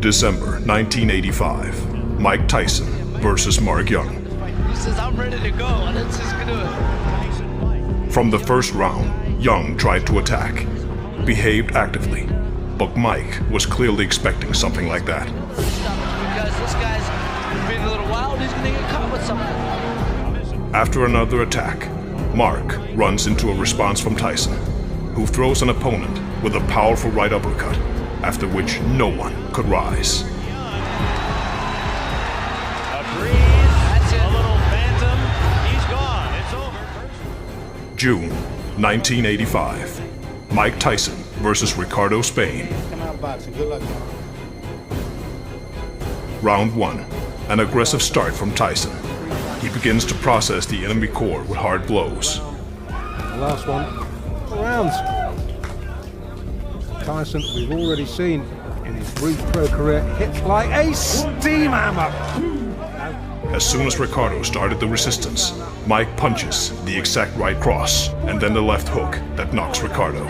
December 1985, Mike Tyson versus Mark Young. He says, I'm ready to go, and let's just do it. From the first round, Young tried to attack, behaved actively, but Mike was clearly expecting something like that. Because this guy's being a little wild, he's going to get caught with something. After another attack, Mark runs into a response from Tyson, who throws an opponent with a powerful right uppercut, after which no one could rise. A little phantom. He's gone. It's over. June 1985, Mike Tyson versus Ricardo Spain. Come out of boxing. Good luck. Round 1, an aggressive start from Tyson. He begins to process the enemy core with hard blows. The last one. Rounds. Tyson, we've already seen in his brief pro career, hits like a steam hammer. As soon as Ricardo started the resistance, Mike punches the exact right cross and then the left hook that knocks Ricardo.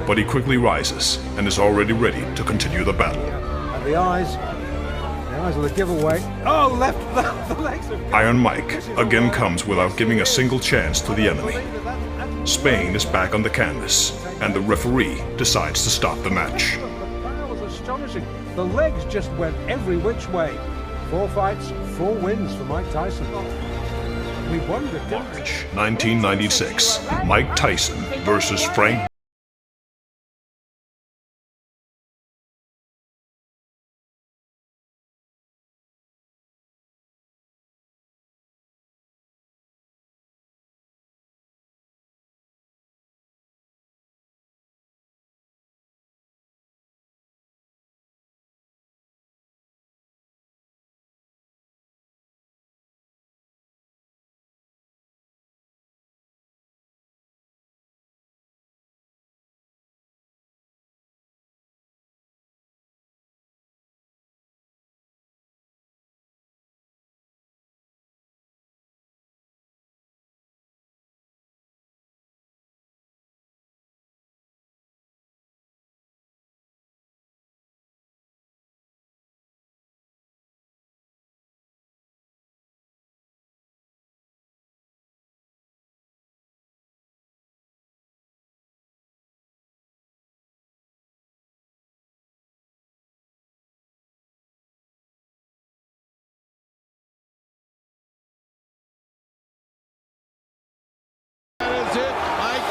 But he quickly rises and is already ready to continue the battle. And the eyes are the giveaway. Oh, left, the legs are... Iron Mike again comes without giving a single chance to the enemy. Spain is back on the canvas, and the referee decides to stop the match. The power was astonishing. The legs just went every which way. 4 fights, 4 wins for Mike Tyson. We wondered, didn't we? March 1996, Mike Tyson versus Frank.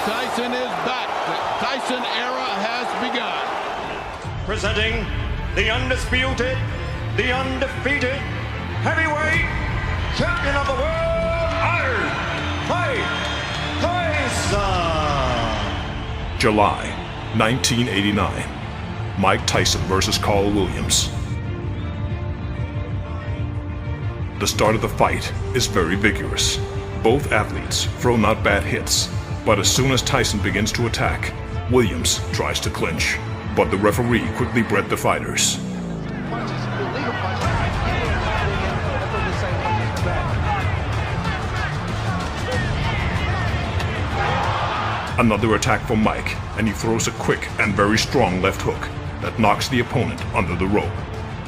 Tyson is back. The Tyson era has begun. Presenting the undisputed, the undefeated heavyweight champion of the world, Mike Tyson. July 1989, Mike Tyson versus Carl Williams. The start of the fight is very vigorous. Both athletes throw not bad hits, but as soon as Tyson begins to attack, Williams tries to clinch, but the referee quickly bred the fighters. Another attack from Mike, and he throws a quick and very strong left hook that knocks the opponent under the rope.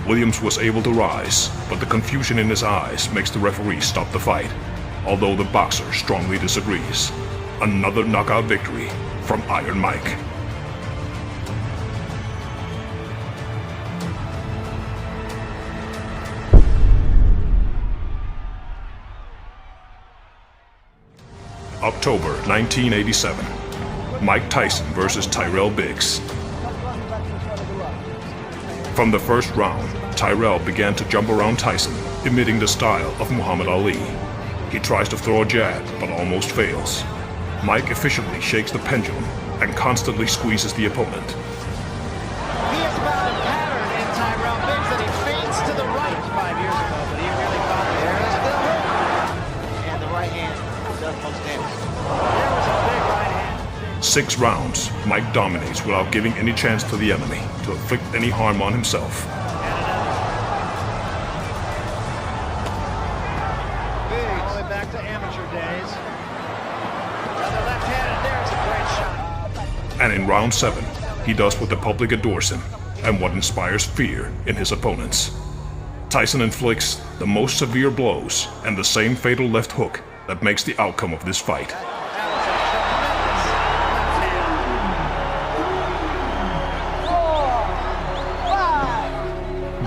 Williams was able to rise, but the confusion in his eyes makes the referee stop the fight, although the boxer strongly disagrees. Another knockout victory from Iron Mike. October 1987, Mike Tyson versus Tyrell Biggs. From the first round, Tyrell began to jump around Tyson, emitting the style of Muhammad Ali. He tries to throw a jab, but almost fails. Mike efficiently shakes the pendulum and constantly squeezes the opponent. He has found a pattern in Tyrell Biggs that he feints to the right 5 years ago, but he really found it. There is the hook. And the right hand does most damage. There was a big right hand. 6 rounds, Mike dominates without giving any chance to the enemy to inflict any harm on himself. Biggs. All the way back to amateur days. Another left-handed, there's a great shot. And in round 7, he does what the public adores him and what inspires fear in his opponents. Tyson inflicts the most severe blows and the same fatal left hook that makes the outcome of this fight.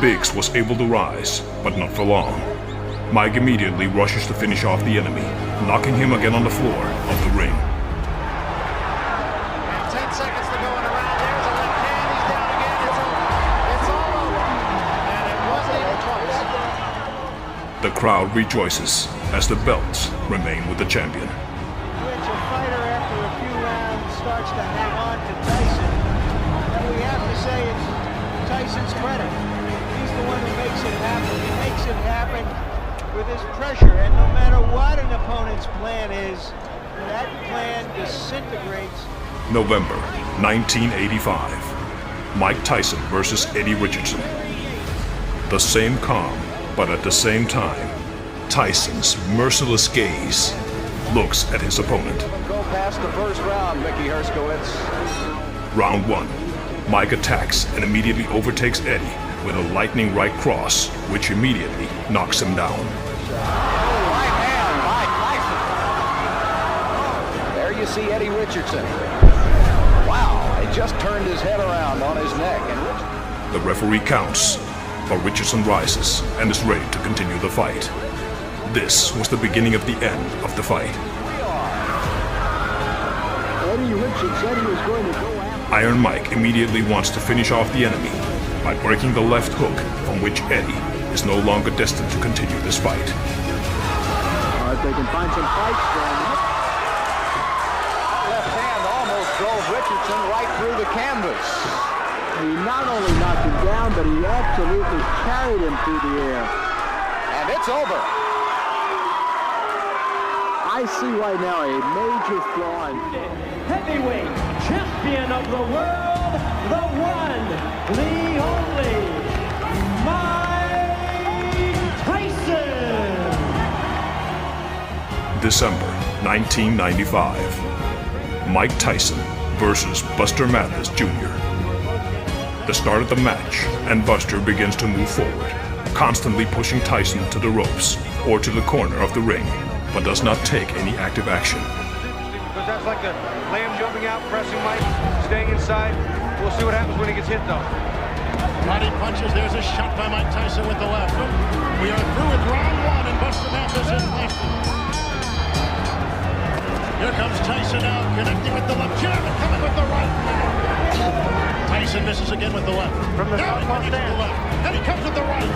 Biggs was able to rise, but not for long. Mike immediately rushes to finish off the enemy, knocking him again on the floor of the ring. And 10 seconds to go in a round. There's a left hand. He's down again. It's all over. And it wasn't even close. The crowd rejoices as the belts remain with the champion. Which a fighter after a few rounds starts to hang on to Tyson. And we have to say it's Tyson's credit. He's the one who makes it happen. He makes it happen with his pressure, and no matter what an opponent's plan is, that plan disintegrates. November 1985. Mike Tyson versus Eddie Richardson. The same calm, but at the same time, Tyson's merciless gaze looks at his opponent. Go past the first round, Mickey Herskowitz. Round 1. Mike attacks and immediately overtakes Eddie with a lightning right cross, which immediately knocks him down. Right hand by Tyson. There you see Eddie Richardson. Wow, he just turned his head around on his neck. And The referee counts, but Richardson rises and is ready to continue the fight. This was the beginning of the end of the fight. Eddie Richardson said he was going to go after. Iron Mike immediately wants to finish off the enemy by breaking the left hook, from which Eddie is no longer destined to continue this fight. If they can find some fights going. Left hand almost drove Richardson right through the canvas. He not only knocked him down, but he absolutely carried him through the air. And it's over. I see right now a major flaw in Heavyweight champion of the world, the one, the only, Mike Tyson. December 1995. Mike Tyson versus Buster Mathis Jr. The start of the match, and Buster begins to move forward, constantly pushing Tyson to the ropes or to the corner of the ring, but does not take any active action. Because that's like a lamb jumping out, pressing Mike, staying inside. We'll see what happens when he gets hit, though. Body punches. There's a shot by Mike Tyson with the left. We are through with round 1, and Buster Mathis is left. Here comes Tyson now, connecting with the left jab and coming with the right. Tyson misses again with the left. From the now he southpaw connects with the stance. left. Then he comes with the right.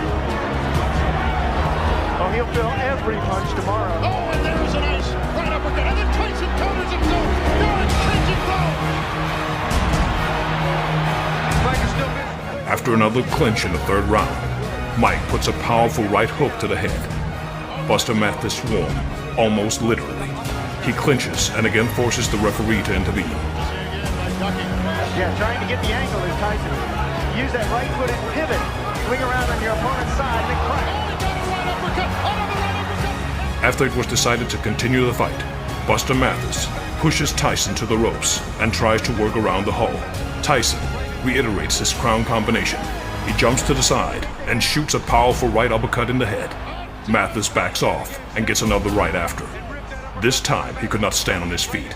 Oh, he'll feel every punch tomorrow. Oh, and there's a nice right uppercut. And then Tyson counters himself. Good changing blow. Mike is still good. After another clinch in the third round, Mike puts a powerful right hook to the head. Buster Mathis swarm, almost literally. He clinches and again forces the referee to intervene. Yeah, trying to get the angle is Tyson. Use that right foot and pivot. Swing around on your opponent's side and then crack. After it was decided to continue the fight, Buster Mathis pushes Tyson to the ropes and tries to work around the hull. Tyson reiterates his crown combination. He jumps to the side and shoots a powerful right uppercut in the head. Mathis backs off and gets another right after. This time he could not stand on his feet.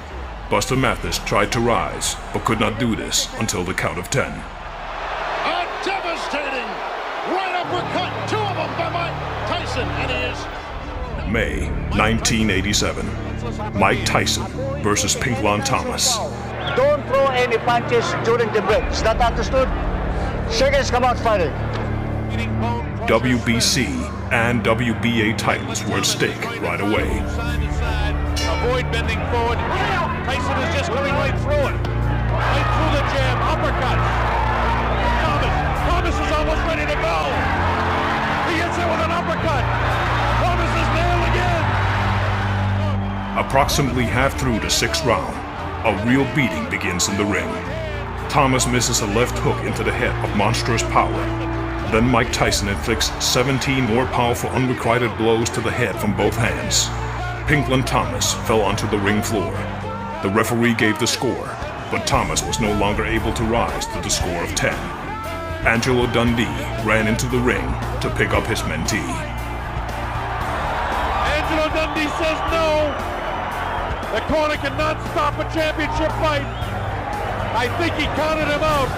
Buster Mathis tried to rise, but could not do this until the count of 10. A devastating right uppercut. 2 of them by Mike Tyson, and he is. May 1987. Mike Tyson versus Pinklon Thomas. Don't throw any punches during the break. Is that understood? Seconds come out fighting. WBC and WBA titles were at stake right away. Avoid bending forward. Tyson is just going right through it. Right through the jab. Uppercut. Thomas is almost ready to go. He hits it with an uppercut. Thomas is nailed again. Approximately half through the 6th round, a real beating begins in the ring. Thomas misses a left hook into the head of monstrous power. Then Mike Tyson inflicts 17 more powerful unrequited blows to the head from both hands. Pinklon Thomas fell onto the ring floor. The referee gave the score, but Thomas was no longer able to rise to the score of 10. Angelo Dundee ran into the ring to pick up his mentee. Angelo Dundee says no. The corner cannot stop a championship fight. I think he counted him out.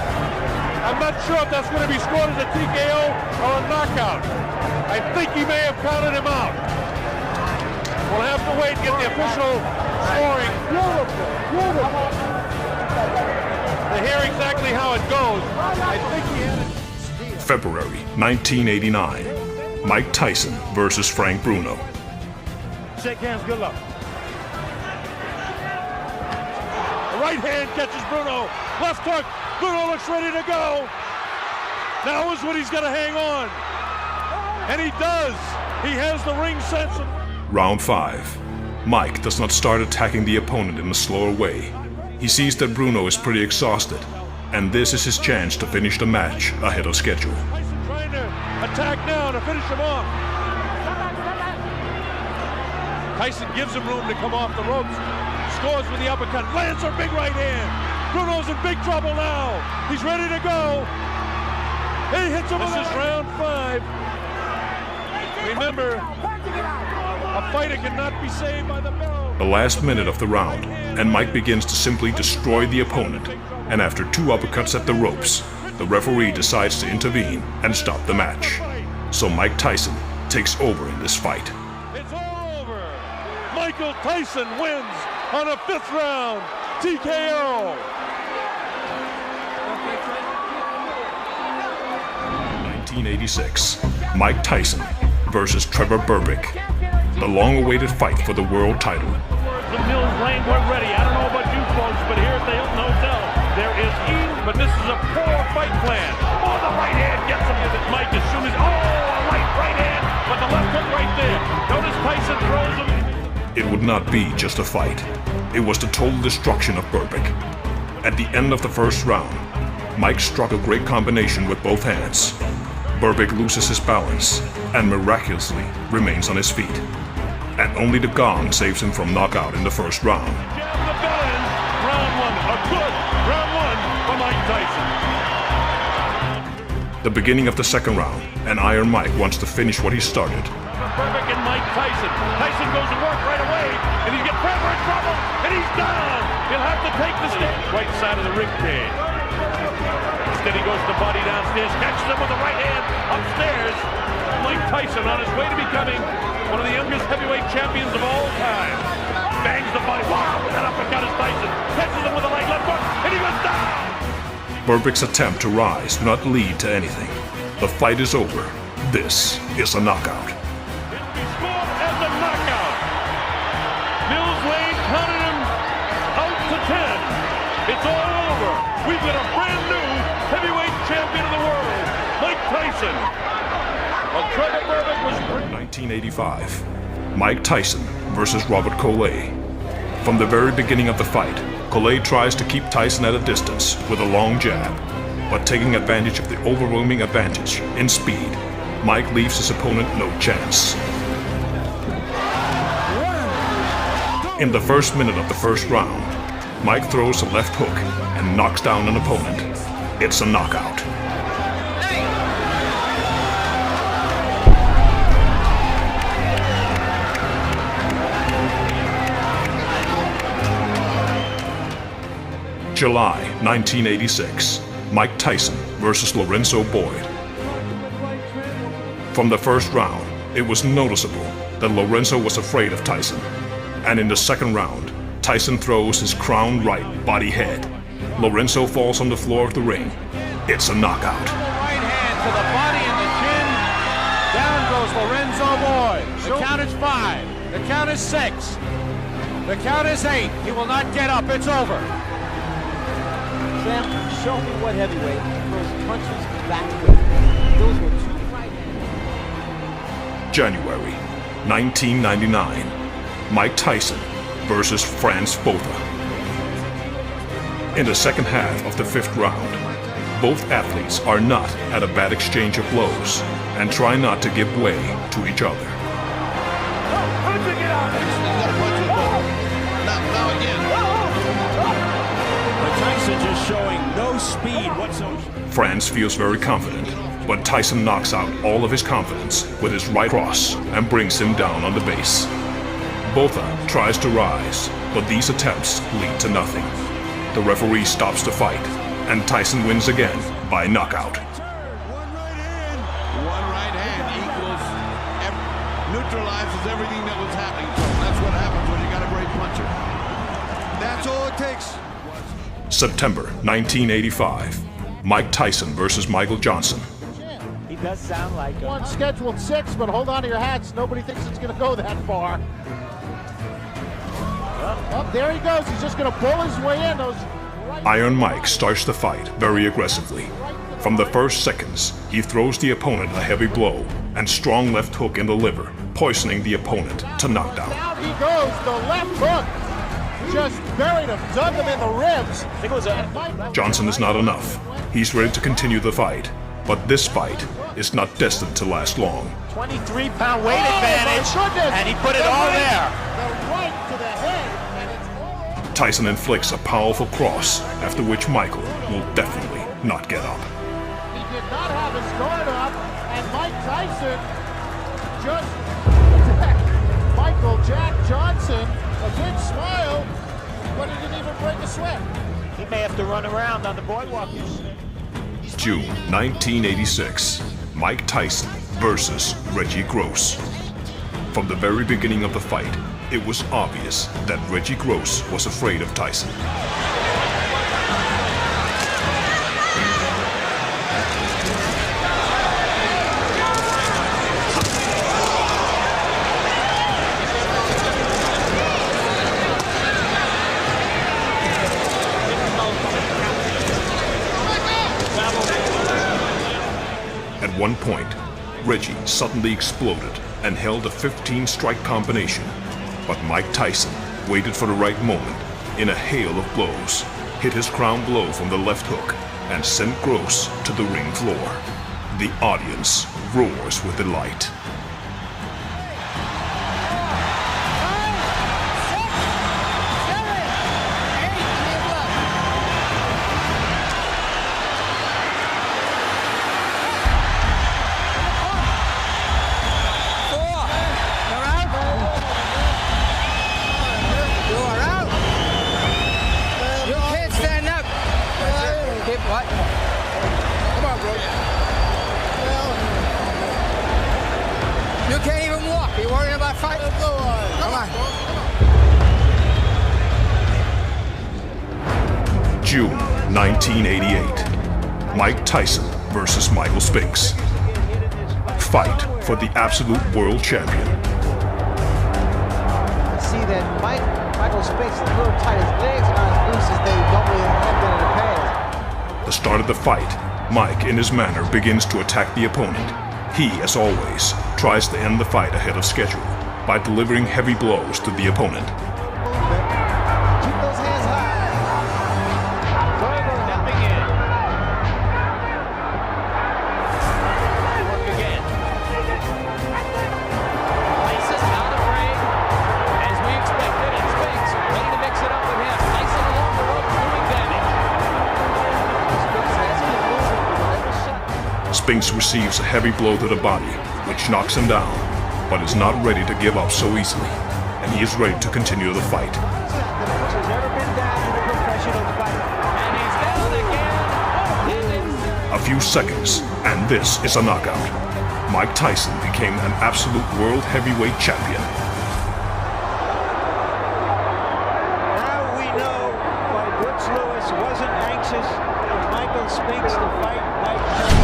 I'm not sure if that's going to be scored as a TKO or a knockout. I think he may have counted him out. We'll have to wait and get the official scoring to hear exactly how it goes. I think he had it. February 1989. Mike Tyson versus Frank Bruno. Shake hands, good luck. The right hand catches Bruno. Left hook. Bruno looks ready to go. Now is when he's going to hang on. And he does. He has the ring sense. Round 5. Mike does not start attacking the opponent in a slower way. He sees that Bruno is pretty exhausted, and this is his chance to finish the match ahead of schedule. Tyson trying to attack now to finish him off. Tyson gives him room to come off the ropes. Scores with the uppercut. Lands a big right hand. Bruno's in big trouble now. He's ready to go. He hits him. This is round 5. Remember, a fighter cannot be saved by the bell. The last minute of the round, and Mike begins to simply destroy the opponent. And after 2 uppercuts at the ropes, the referee decides to intervene and stop the match. So Mike Tyson takes over in this fight. It's all over. Michael Tyson wins on a 5th round TKO. 1986, Mike Tyson versus Trevor Berbick. The long-awaited fight for the world title. The Mills Lane, we're ready. I don't know about you folks, but here at the Hilton Hotel, there is Eden, but this is a poor fight plan. Oh, the right hand gets him with it. Mike as soon as, a right hand, but the left hook right there. Notice Tyson throws him. It would not be just a fight. It was the total destruction of Berbick. At the end of the first round, Mike struck a great combination with both hands. Berbick loses his balance and miraculously remains on his feet. And only the gong saves him from knockout in the first round. Round 1, a good round 1 for Mike Tyson. The beginning of the second round, and Iron Mike wants to finish what he started. Berbick and Mike Tyson. Tyson goes to work right away, and he's got Trevor in trouble, and he's down. He'll have to take the stick. Right side of the rib cage. Instead he goes to body downstairs, catches him with the right hand upstairs. Mike Tyson on his way to becoming one of the youngest heavyweight champions of all time. Bangs the body. Wow, that uppercut is Tyson. Catches him with a right left hook, and he goes down. Berbick's attempt to rise do not lead to anything. The fight is over. This is a knockout. He scored as a knockout. Mills Lane counted him out to 10. It's all over. We've got a brand new heavyweight champion of the world, Mike Tyson. Well, Trevor Berbick was 1985. Mike Tyson versus Robert Collet. From the very beginning of the fight, Collet tries to keep Tyson at a distance with a long jab, but taking advantage of the overwhelming advantage in speed, Mike leaves his opponent no chance. In the first minute of the first round, Mike throws a left hook and knocks down an opponent. It's a knockout. July 1986, Mike Tyson versus Lorenzo Boyd. From the first round, it was noticeable that Lorenzo was afraid of Tyson. And in the second round, Tyson throws his crown right body head. Lorenzo falls on the floor of the ring. It's a knockout. Right hand to the body and the chin. Down goes Lorenzo Boyd. The count is 5. The count is 6. The count is 8. He will not get up. It's over. Sam, show me what heavyweight throws punches backward. Those were 2 right hands. January 1999. Mike Tyson versus Franz Botha. In the second half of the 5th round, both athletes are not at a bad exchange of blows and try not to give way to each other. Now again. Tyson just showing no speed whatsoever. France feels very confident, but Tyson knocks out all of his confidence with his right cross and brings him down on the base. Botha tries to rise, but these attempts lead to nothing. The referee stops the fight, and Tyson wins again by knockout. One right hand equals, neutralizes everything that was happening to him. That's what happens when you got a great puncher. That's all it takes. September 1985. Mike Tyson versus Michael Johnson. He does sound like a... One scheduled 6, but hold on to your hats. Nobody thinks it's going to go that far. Oh, there he goes. He's just going to pull his way in. Iron Mike starts the fight very aggressively. From the first seconds, he throws the opponent a heavy blow and strong left hook in the liver, poisoning the opponent to knockdown. Down he goes. The left hook just buried him, dug him in the ribs. I think it was a... Johnson is not enough. He's ready to continue the fight, but this fight is not destined to last long. 23-pound weight advantage, and he put it all there. The right to the head, and it's all... Tyson inflicts a powerful cross, after which Michael will definitely not get up. He did not have his guard up, and Mike Tyson just attacked Michael Jack Johnson. A big smile, but he didn't even break a sweat. He may have to run around on the boardwalk. June 1986. Mike Tyson versus Reggie Gross. From the very beginning of the fight, it was obvious that Reggie Gross was afraid of Tyson. At one point, Reggie suddenly exploded and held a 15-strike combination, but Mike Tyson waited for the right moment in a hail of blows, hit his crown blow from the left hook, and sent Gross to the ring floor. The audience roars with delight. You can't even walk. You worrying about fighting? Come on. June 1988. Mike Tyson versus Michael Spinks. Fight for the absolute world champion. I see that Michael Spinks is a little tight. His legs are not as loose as they normally have been in the past. The start of the fight, Mike, in his manner, begins to attack the opponent. He, as always, tries to end the fight ahead of schedule by delivering heavy blows to the opponent. Keep those hands high. Stepping in. Work again. Tyson not afraid, as we expected, and Spinks ready to mix it up with him. Tyson along the rope doing damage. Spinks has been moving with every shot. Spinks receives a heavy blow to the body, which knocks him down, but is not ready to give up so easily, and he is ready to continue the fight. Which has never been down in a professional fight. And he's down again. A few seconds, and this is a knockout. Mike Tyson became an absolute world heavyweight champion. Now we know why Brooks Lewis wasn't anxious for Michael Spinks to fight Mike Tyson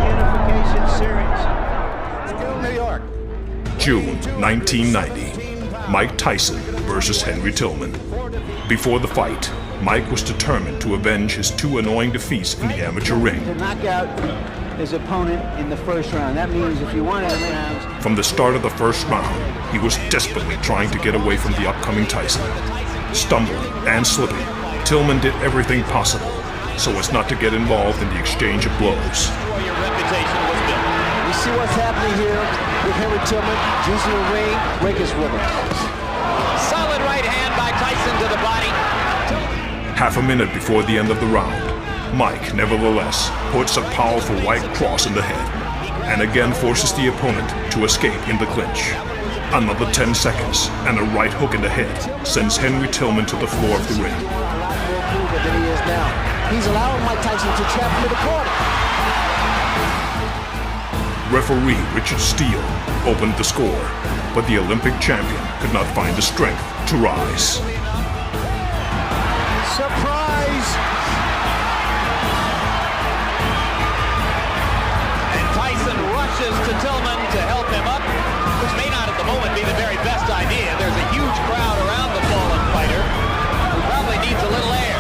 in the unification series. Still New York. June 1990. Mike Tyson versus Henry Tillman. Before the fight, Mike was determined to avenge his two annoying defeats in the amateur ring. To knock out his opponent in the first round. That means if you wanted him rounds. From the start of the first round, he was desperately trying to get away from the upcoming Tyson. Stumbling and slipping, Tillman did everything possible so as not to get involved in the exchange of blows. Your reputation was built. You see what's happening here with Henry Tillman, using the ring, break his rhythm. Solid right hand by Tyson to the body. Half a minute before the end of the round, Mike, nevertheless, puts a powerful right cross in the head and again forces the opponent to escape in the clinch. Another 10 seconds and a right hook in the head sends Henry Tillman to the floor of the ring. Than he is now. He's allowing Mike Tyson to trap him in the corner. Referee Richard Steele opened the score, but the Olympic champion could not find the strength to rise. Surprise! And Tyson rushes to Tillman to help him up, which may not at the moment be the very best idea. There's a huge crowd around the fallen fighter who probably needs a little air.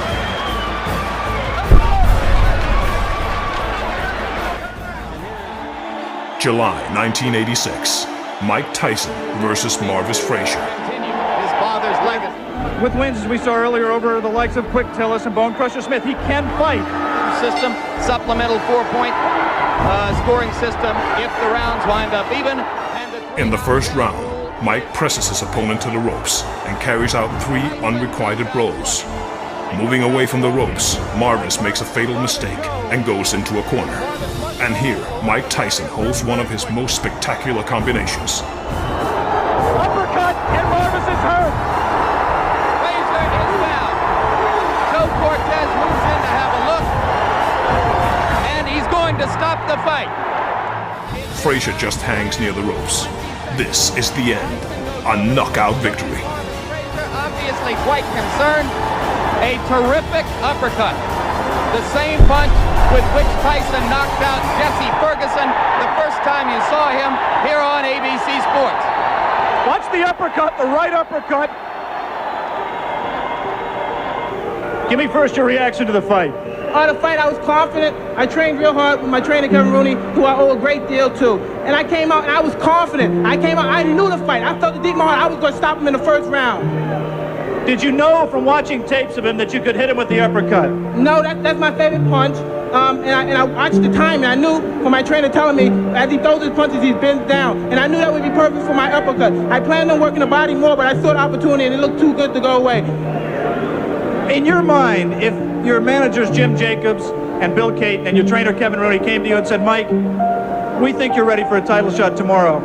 July 1986, Mike Tyson versus Marvis Frazier. His father's legacy. With wins, as we saw earlier, over the likes of Quick Tillis and Bone Crusher Smith, he can fight. System, supplemental 4-point scoring system if the rounds wind up even. In the first round, Mike presses his opponent to the ropes and carries out 3 unrequited blows. Moving away from the ropes, Marvis makes a fatal mistake and goes into a corner. And here, Mike Tyson holds one of his most spectacular combinations. Uppercut, and Marvis is hurt. Frazier is down. Joe Cortez moves in to have a look, and he's going to stop the fight. Frazier just hangs near the ropes. This is the end. A knockout victory. Frazier obviously quite concerned. A terrific uppercut. The same punch with which Tyson knocked out Jesse Ferguson the first time you saw him here on ABC Sports. Watch the uppercut, the right uppercut. Give me first your reaction to the fight. On the fight, I was confident. I trained real hard with my trainer, Kevin Rooney, who I owe a great deal to. And I came out and I was confident. I knew the fight. I felt the deep in my heart I was going to stop him in the first round. Did you know from watching tapes of him that you could hit him with the uppercut? No, that's my favorite punch. And I watched the time, and I knew from my trainer telling me as he throws his punches, he bends down. And I knew that would be perfect for my uppercut. I planned on working the body more, but I saw the opportunity, and it looked too good to go away. In your mind, if your managers Jim Jacobs and Bill Caton and your trainer Kevin Rooney came to you and said, Mike, we think you're ready for a title shot tomorrow,